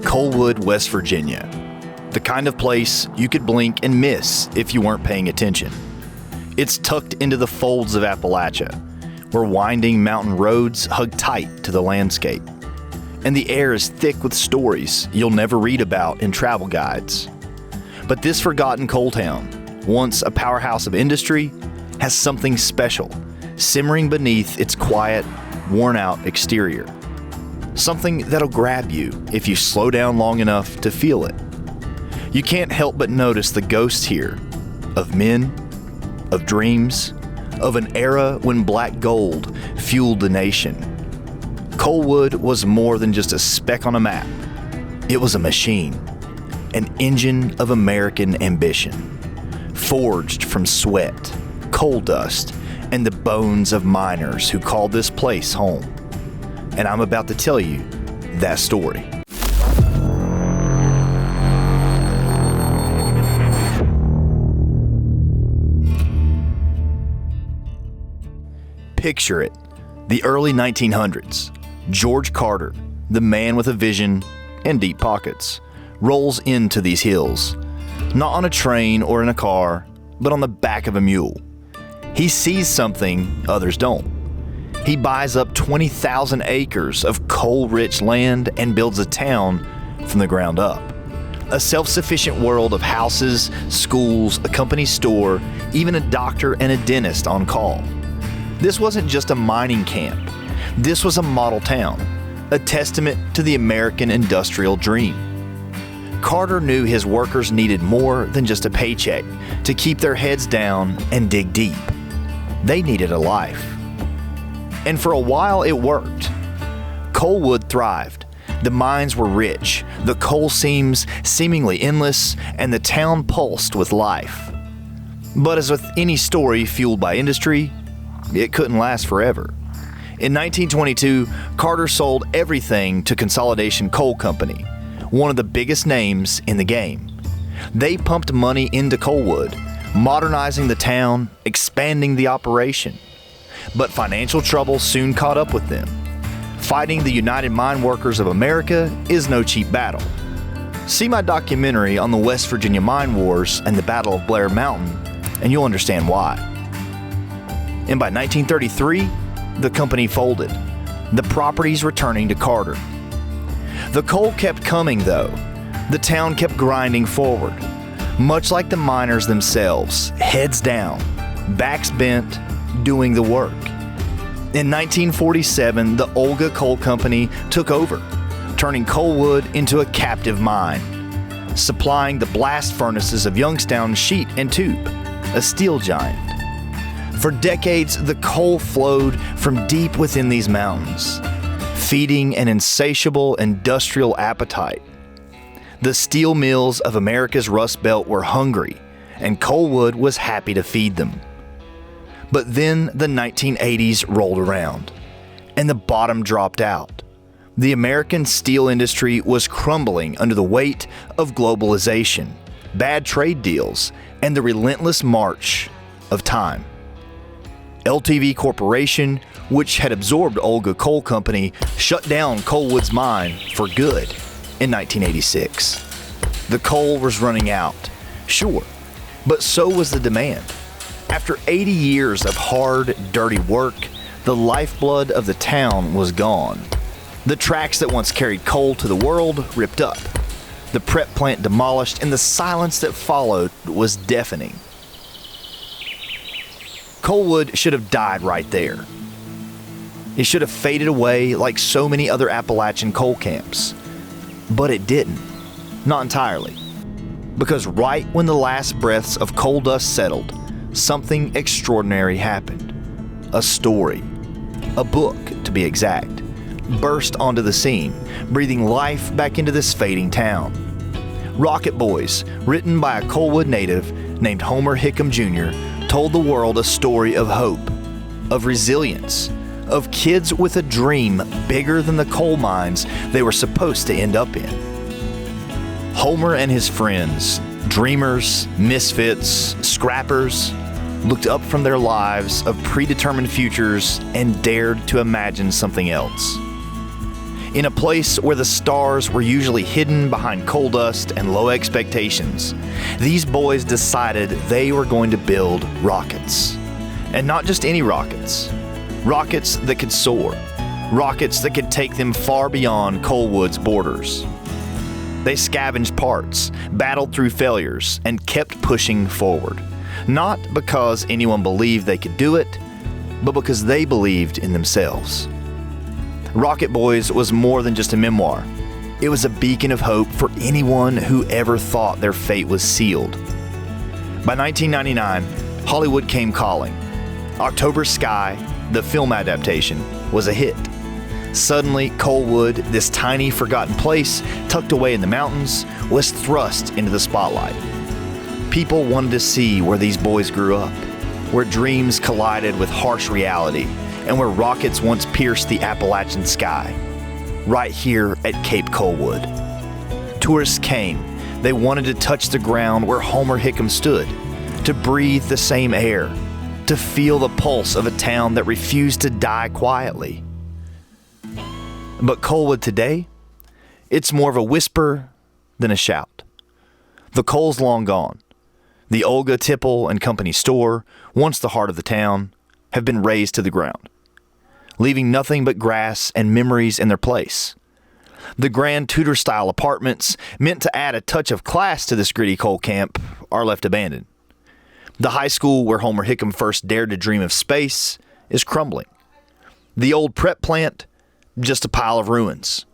Coalwood, West Virginia. The kind of place you could blink and miss if you weren't paying attention. It's tucked into the folds of Appalachia, where winding mountain roads hug tight to the landscape. And the air is thick with stories you'll never read about in travel guides. But this forgotten coal town, once a powerhouse of industry, has something special simmering beneath its quiet, worn-out exterior. Something that'll grab you if you slow down long enough to feel it. You can't help but notice the ghosts here of men, of dreams, of an era when black gold fueled the nation. Coalwood was more than just a speck on a map. It was a machine, an engine of American ambition, forged from sweat, coal dust, and the bones of miners who called this place home. And I'm about to tell you that story. Picture it, the early 1900s. George Carter, the man with a vision and deep pockets, rolls into these hills, not on a train or in a car, but on the back of a mule. He sees something others don't. He buys up 20,000 acres of coal-rich land and builds a town from the ground up. A self-sufficient world of houses, schools, a company store, even a doctor and a dentist on call. This wasn't just a mining camp. This was a model town, a testament to the American industrial dream. Carter knew his workers needed more than just a paycheck to keep their heads down and dig deep. They needed a life. And for a while it worked. Coalwood thrived. The mines were rich, the coal seams seemingly endless, and the town pulsed with life. But as with any story fueled by industry, it couldn't last forever. In 1922, Carter sold everything to Consolidation Coal Company, one of the biggest names in the game. They pumped money into Coalwood, modernizing the town, expanding the operation. But financial trouble soon caught up with them. Fighting the United Mine Workers of America is no cheap battle. See my documentary on the West Virginia Mine Wars and the Battle of Blair Mountain, and you'll understand why. And by 1933, the company folded, the properties returning to Carter. The coal kept coming though. The town kept grinding forward, much like the miners themselves, heads down, backs bent, doing the work. In 1947, the Olga Coal Company took over, turning Coalwood into a captive mine, supplying the blast furnaces of Youngstown Sheet and Tube, a steel giant. For decades, the coal flowed from deep within these mountains, feeding an insatiable industrial appetite. The steel mills of America's Rust Belt were hungry, and Coalwood was happy to feed them. But then the 1980s rolled around, and the bottom dropped out. The American steel industry was crumbling under the weight of globalization, bad trade deals, and the relentless march of time. LTV Corporation, which had absorbed Olga Coal Company, shut down Coalwood's mine for good in 1986. The coal was running out, sure, but so was the demand. After 80 years of hard, dirty work, the lifeblood of the town was gone. The tracks that once carried coal to the world ripped up, the prep plant demolished, and the silence that followed was deafening. Coalwood should have died right there. It should have faded away like so many other Appalachian coal camps. But it didn't. Not entirely. Because right when the last breaths of coal dust settled, something extraordinary happened. A story, a book to be exact, burst onto the scene, breathing life back into this fading town. Rocket Boys, written by a Coalwood native named Homer Hickam Jr., told the world a story of hope, of resilience, of kids with a dream bigger than the coal mines they were supposed to end up in. Homer and his friends, dreamers, misfits, scrappers, looked up from their lives of predetermined futures and dared to imagine something else. In a place where the stars were usually hidden behind coal dust and low expectations, these boys decided they were going to build rockets. And not just any rockets. Rockets that could soar. Rockets that could take them far beyond Coalwood's borders. They scavenged parts, battled through failures, and kept pushing forward. Not because anyone believed they could do it, but because they believed in themselves. Rocket Boys was more than just a memoir. It was a beacon of hope for anyone who ever thought their fate was sealed. By 1999, Hollywood came calling. October Sky, the film adaptation, was a hit. Suddenly, Coalwood, this tiny, forgotten place tucked away in the mountains, was thrust into the spotlight. People wanted to see where these boys grew up, where dreams collided with harsh reality, and where rockets once pierced the Appalachian sky, right here at Cape Coalwood. Tourists came. They wanted to touch the ground where Homer Hickam stood, to breathe the same air, to feel the pulse of a town that refused to die quietly. But Coalwood today, it's more of a whisper than a shout. The coal's long gone. The Olga Tipple and Company store, once the heart of the town, have been razed to the ground, leaving nothing but grass and memories in their place. The grand Tudor-style apartments, meant to add a touch of class to this gritty coal camp, are left abandoned. The high school where Homer Hickam first dared to dream of space is crumbling. The old prep plant, just a pile of ruins.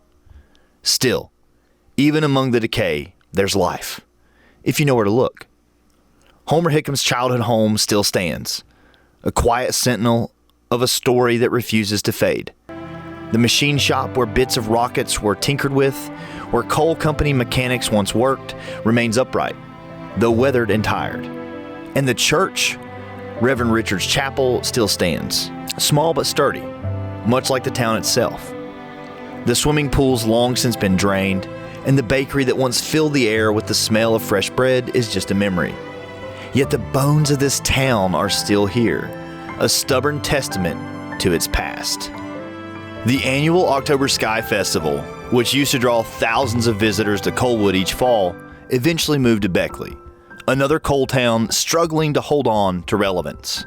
Still, even among the decay, there's life, if you know where to look. Homer Hickam's childhood home still stands, a quiet sentinel of a story that refuses to fade. The machine shop where bits of rockets were tinkered with, where coal company mechanics once worked, remains upright, though weathered and tired. And the church, Reverend Richard's Chapel, still stands, small but sturdy, much like the town itself. The swimming pool's long since been drained, and the bakery that once filled the air with the smell of fresh bread is just a memory. Yet the bones of this town are still here, a stubborn testament to its past. The annual October Sky Festival, which used to draw thousands of visitors to Coalwood each fall, eventually moved to Beckley, another coal town struggling to hold on to relevance.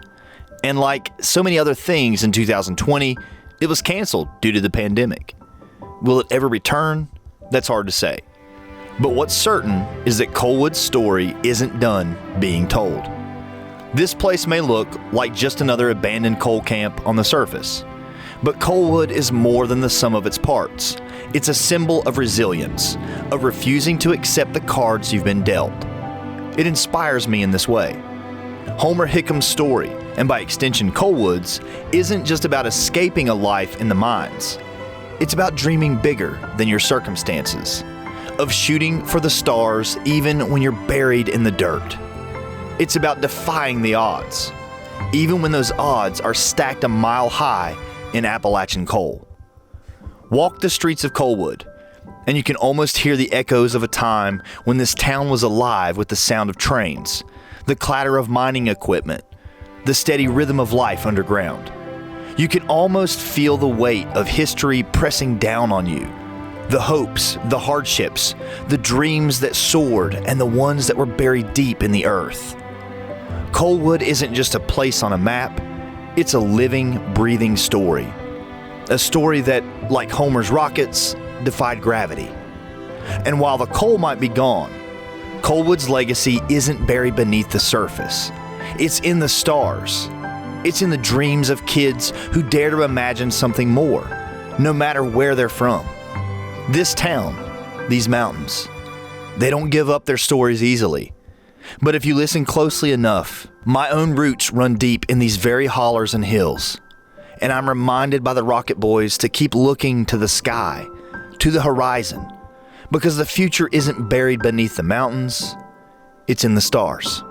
And like so many other things in 2020, it was canceled due to the pandemic. Will it ever return? That's hard to say. But what's certain is that Coalwood's story isn't done being told. This place may look like just another abandoned coal camp on the surface, but Coalwood is more than the sum of its parts. It's a symbol of resilience, of refusing to accept the cards you've been dealt. It inspires me in this way. Homer Hickam's story, and by extension Coalwood's, isn't just about escaping a life in the mines. It's about dreaming bigger than your circumstances, of shooting for the stars even when you're buried in the dirt. It's about defying the odds, even when those odds are stacked a mile high in Appalachian coal. Walk the streets of Coalwood, and you can almost hear the echoes of a time when this town was alive with the sound of trains, the clatter of mining equipment, the steady rhythm of life underground. You can almost feel the weight of history pressing down on you. The hopes, the hardships, the dreams that soared, and the ones that were buried deep in the earth. Coalwood isn't just a place on a map, it's a living, breathing story. A story that, like Homer's rockets, defied gravity. And while the coal might be gone, Coalwood's legacy isn't buried beneath the surface. It's in the stars. It's in the dreams of kids who dare to imagine something more, no matter where they're from. This town, these mountains, they don't give up their stories easily. But if you listen closely enough, my own roots run deep in these very hollers and hills. And I'm reminded by the Rocket Boys to keep looking to the sky, to the horizon, because the future isn't buried beneath the mountains, it's in the stars,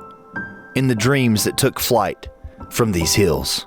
in the dreams that took flight from these hills.